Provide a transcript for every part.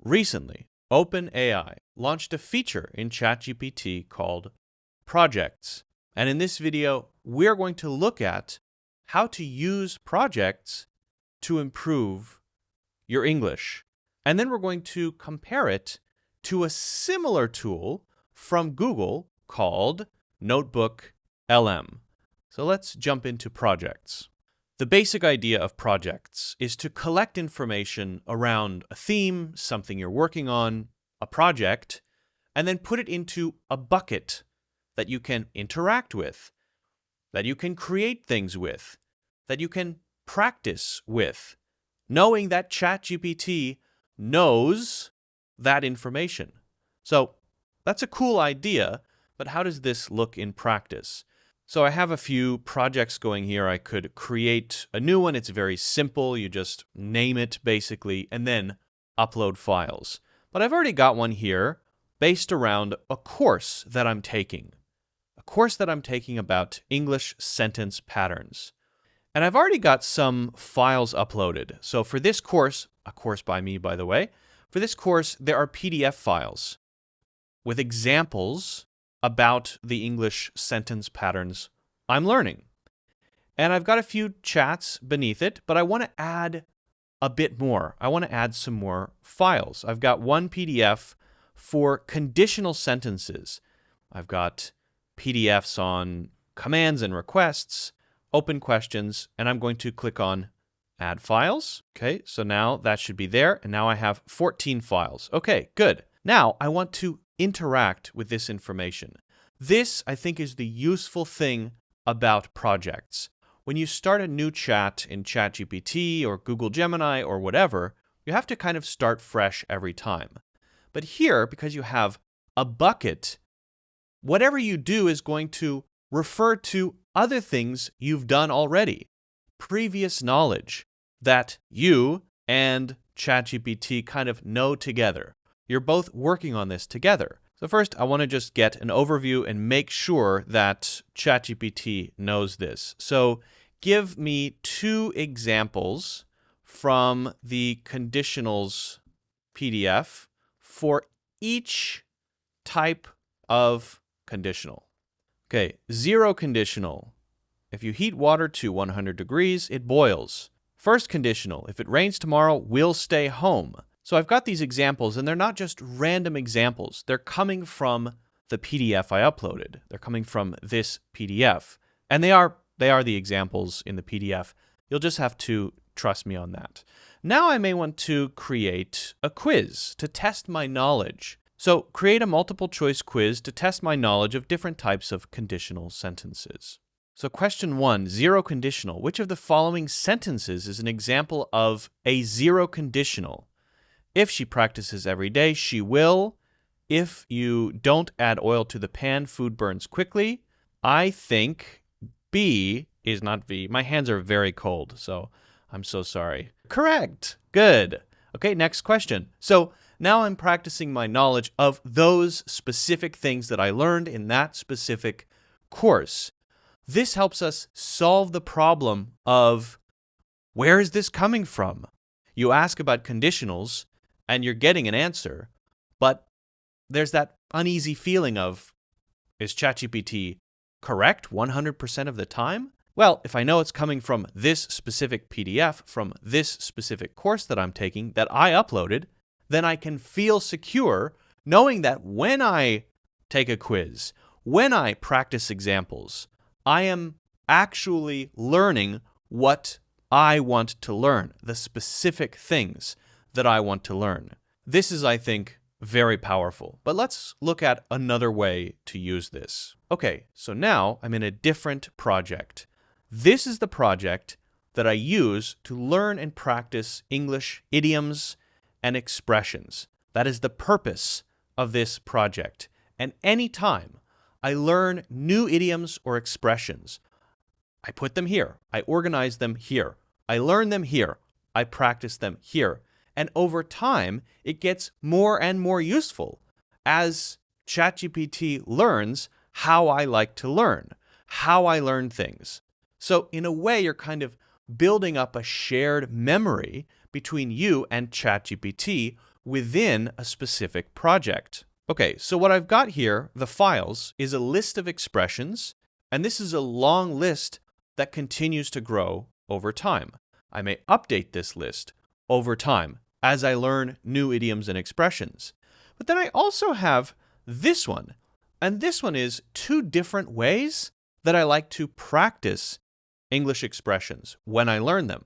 Recently, OpenAI launched a feature in ChatGPT called Projects. And in this video, we're going to look at how to use projects to improve your English. And then we're going to compare it to a similar tool from Google called Notebook LM. So let's jump into projects. The basic idea of projects is to collect information around a theme, something you're working on, a project, and then put it into a bucket that you can interact with, that you can create things with, that you can practice with, knowing that ChatGPT knows that information. So that's a cool idea, but how does this look in practice? So I have a few projects going here. I could create a new one. It's very simple. You just name it basically and then upload files. But I've already got one here based around a course that I'm taking. A course that I'm taking about English sentence patterns. And I've already got some files uploaded. So for this course, a course by me, by the way, for this course, there are PDF files with examples about the English sentence patterns I'm learning. And I've got a few chats beneath it, but I want to add a bit more. I want to add some more files. I've got one PDF for conditional sentences. I've got PDFs on commands and requests, open questions, and I'm going to click on Add Files. Okay, so now that should be there, and now I have 14 files. Okay, good. Now I want to interact with this information. This, I think, is the useful thing about projects. When you start a new chat in ChatGPT or Google Gemini or whatever, you have to kind of start fresh every time. But here, because you have a bucket, whatever you do is going to refer to other things you've done already, previous knowledge that you and ChatGPT kind of know together. You're both working on this together. So first, I want to just get an overview and make sure that ChatGPT knows this. So give me 2 examples from the conditionals PDF for each type of conditional. Okay, 0 conditional. If you heat water to 100 degrees, it boils. First conditional, if it rains tomorrow, we'll stay home. So I've got these examples, and they're not just random examples. They're coming from the PDF I uploaded. They're coming from this PDF. And they are the examples in the PDF. You'll just have to trust me on that. Now I may want to create a quiz to test my knowledge. So create a multiple choice quiz to test my knowledge of different types of conditional sentences. So question 1, 0 conditional. Which of the following sentences is an example of a 0 conditional? If she practices every day, she will. If you don't add oil to the pan, food burns quickly. I think B is not V. My hands are very cold, so I'm so sorry. Correct. Good. Okay, next question. So now I'm practicing my knowledge of those specific things that I learned in that specific course. This helps us solve the problem of where is this coming from? You ask about conditionals, and you're getting an answer, but there's that uneasy feeling of, is ChatGPT correct 100% of the time? Well, if I know it's coming from this specific PDF, from this specific course that I'm taking, that I uploaded, then I can feel secure knowing that when I take a quiz, when I practice examples, I am actually learning what I want to learn, the specific things that I want to learn. This is, I think, very powerful. But let's look at another way to use this. Okay, so now I'm in a different project. This is the project that I use to learn and practice English idioms and expressions. That is the purpose of this project. And anytime I learn new idioms or expressions, I put them here. I organize them here. I learn them here. I practice them here. And over time, it gets more and more useful as ChatGPT learns how I like to learn, how I learn things. So in a way, you're kind of building up a shared memory between you and ChatGPT within a specific project. Okay, so what I've got here, the files, is a list of expressions, and this is a long list that continues to grow over time. I may update this list over time as I learn new idioms and expressions. But then I also have this one, and this one is two different ways that I like to practice English expressions when I learn them.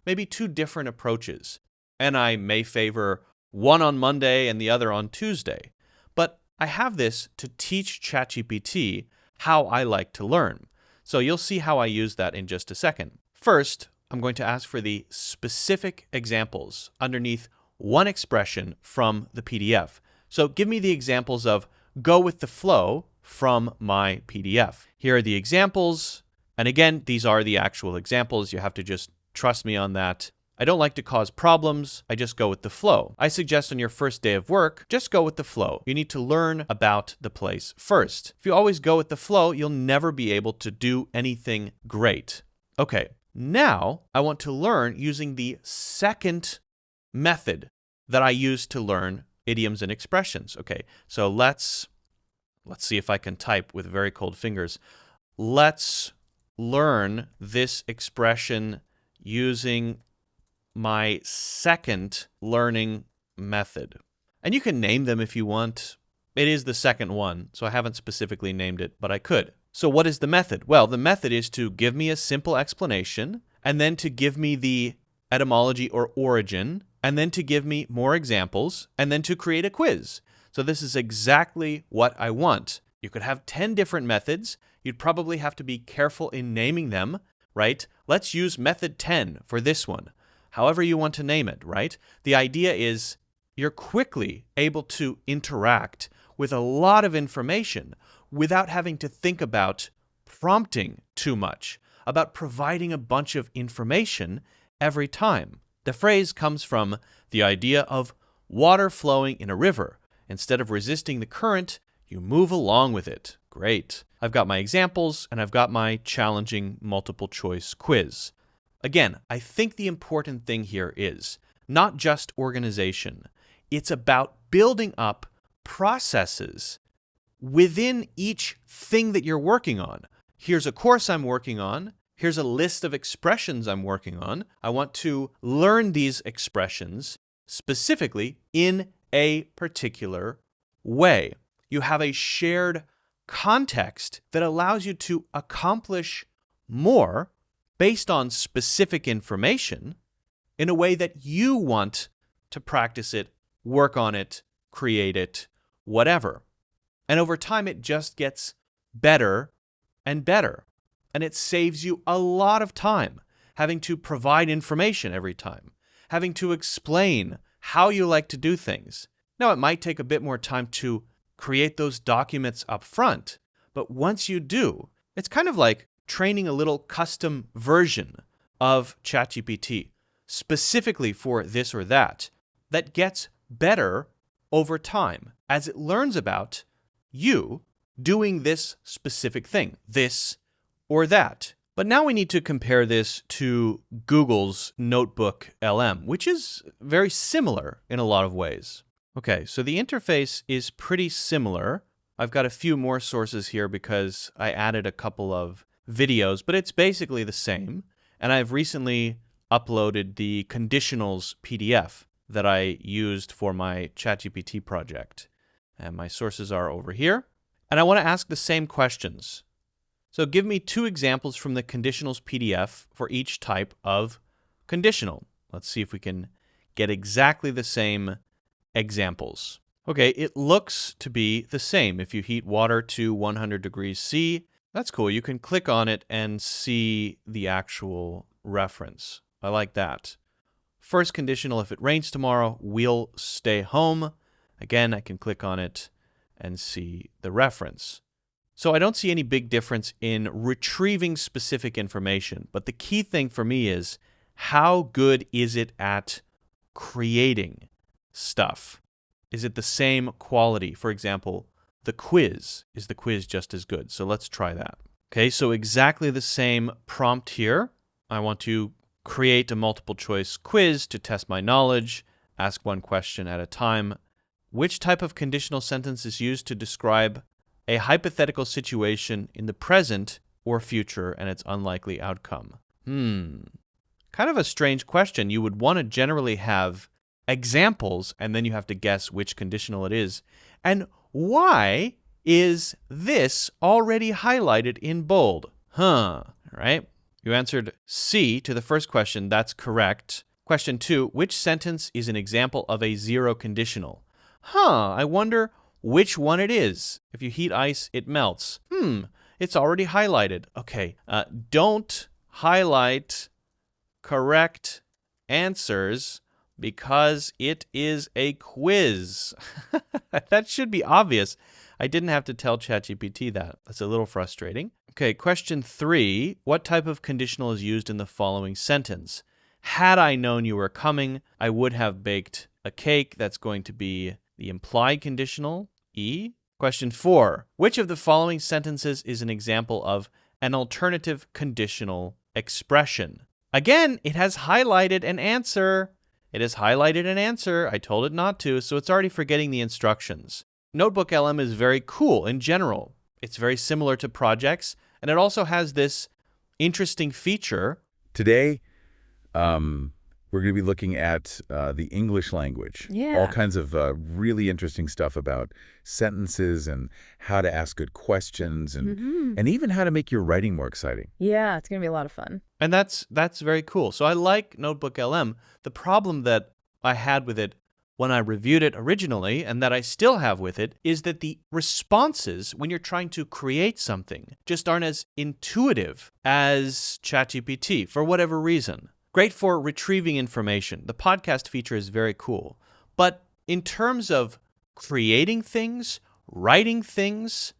Maybe two different approaches, and I may favor one on Monday and the other on Tuesday. But I have this to teach ChatGPT how I like to learn. So you'll see how I use that in just a second. First, I'm going to ask for the specific examples underneath one expression from the PDF. So give me the examples of go with the flow from my PDF. Here are the examples. And again, these are the actual examples. You have to just trust me on that. I don't like to cause problems. I just go with the flow. I suggest on your first day of work, just go with the flow. You need to learn about the place first. If you always go with the flow, you'll never be able to do anything great. Okay, now I want to learn using the second method that I use to learn idioms and expressions. Okay, so let's see if I can type with very cold fingers. Let's learn this expression using my second learning method. And you can name them if you want. It is the second one, so I haven't specifically named it, but I could. So what is the method? Well, the method is to give me a simple explanation, and then to give me the etymology or origin, and then to give me more examples, and then to create a quiz. So this is exactly what I want. You could have 10 different methods. You'd probably have to be careful in naming them, right? Let's use method 10 for this one. However you want to name it, right? The idea is you're quickly able to interact with a lot of information without having to think about prompting too much, about providing a bunch of information every time. The phrase comes from the idea of water flowing in a river. Instead of resisting the current, you move along with it. Great. I've got my examples, and I've got my challenging multiple choice quiz. Again, I think the important thing here is not just organization. It's about building up processes within each thing that you're working on. Here's a course I'm working on. Here's a list of expressions I'm working on. I want to learn these expressions specifically in a particular way. You have a shared context that allows you to accomplish more based on specific information in a way that you want to practice it, work on it, create it, whatever. And over time, it just gets better and better. And it saves you a lot of time having to provide information every time, having to explain how you like to do things. Now, it might take a bit more time to create those documents up front, but once you do, it's kind of like training a little custom version of ChatGPT specifically for this or that gets better over time as it learns about you doing this specific thing, this or that. But now we need to compare this to Google's Notebook LM, which is very similar in a lot of ways. Okay, so the interface is pretty similar. I've got a few more sources here because I added a couple of videos, but it's basically the same. And I've recently uploaded the conditionals PDF that I used for my ChatGPT project. And my sources are over here. And I want to ask the same questions. So give me 2 examples from the conditionals PDF for each type of conditional. Let's see if we can get exactly the same examples. Okay, it looks to be the same. If you heat water to 100 degrees C, that's cool. You can click on it and see the actual reference. I like that. First conditional, if it rains tomorrow, we'll stay home. Again, I can click on it and see the reference. So I don't see any big difference in retrieving specific information, but the key thing for me is how good is it at creating stuff? Is it the same quality? For example, the quiz. Is the quiz just as good? So let's try that. Okay, so exactly the same prompt here. I want to create a multiple choice quiz to test my knowledge, ask one question at a time. Which type of conditional sentence is used to describe a hypothetical situation in the present or future and its unlikely outcome? Kind of a strange question. You would want to generally have examples, and then you have to guess which conditional it is. And why is this already highlighted in bold? Right? You answered C to the first question. That's correct. Question 2, which sentence is an example of a zero conditional? I wonder which one it is. If you heat ice, it melts. It's already highlighted. Okay, don't highlight correct answers because it is a quiz. That should be obvious. I didn't have to tell ChatGPT that. That's a little frustrating. Okay, question 3. What type of conditional is used in the following sentence? Had I known you were coming, I would have baked a cake. That's going to be the implied conditional, E. Question 4. Which of the following sentences is an example of an alternative conditional expression? Again, it has highlighted an answer. It has highlighted an answer. I told it not to, so it's already forgetting the instructions. Notebook LM is very cool in general. It's very similar to projects, and it also has this interesting feature. Today, we're going to be looking at the English language. Yeah. All kinds of really interesting stuff about sentences and how to ask good questions and even how to make your writing more exciting. Yeah, it's going to be a lot of fun. And that's very cool. So I like Notebook LM. The problem that I had with it when I reviewed it originally, and that I still have with it, is that the responses when you're trying to create something just aren't as intuitive as ChatGPT for whatever reason. Great for retrieving information. The podcast feature is very cool. But in terms of creating things, writing things,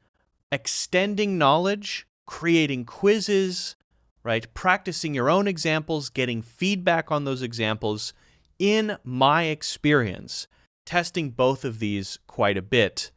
extending knowledge, creating quizzes, right? Practicing your own examples, getting feedback on those examples. In my experience, testing both of these quite a bit,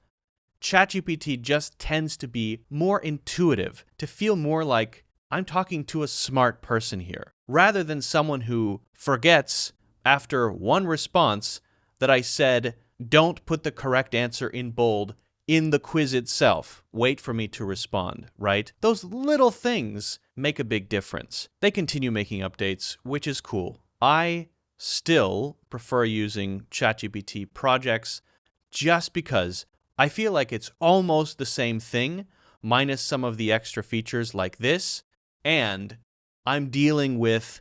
ChatGPT just tends to be more intuitive, to feel more like I'm talking to a smart person here, rather than someone who forgets after one response that I said, don't put the correct answer in bold in the quiz itself. Wait for me to respond, right? Those little things make a big difference. They continue making updates, which is cool. I still prefer using ChatGPT Projects just because I feel like it's almost the same thing, minus some of the extra features like this, and I'm dealing with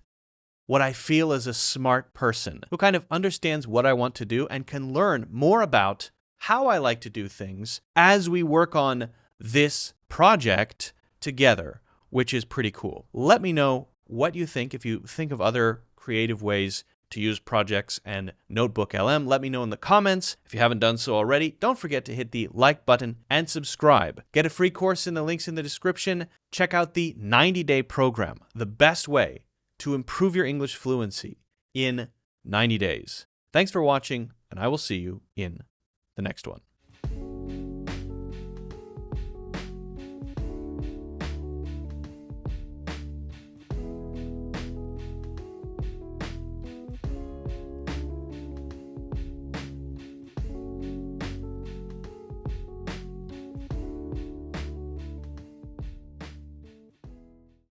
what I feel is a smart person who kind of understands what I want to do and can learn more about how I like to do things as we work on this project together, which is pretty cool. Let me know what you think. If you think of other creative ways to use projects and Notebook LM, let me know in the comments. If you haven't done so already, don't forget to hit the like button and subscribe. Get a free course in the links in the description. Check out the 90-day program, the best way to improve your English fluency in 90 days. Thanks for watching, and I will see you in the next one.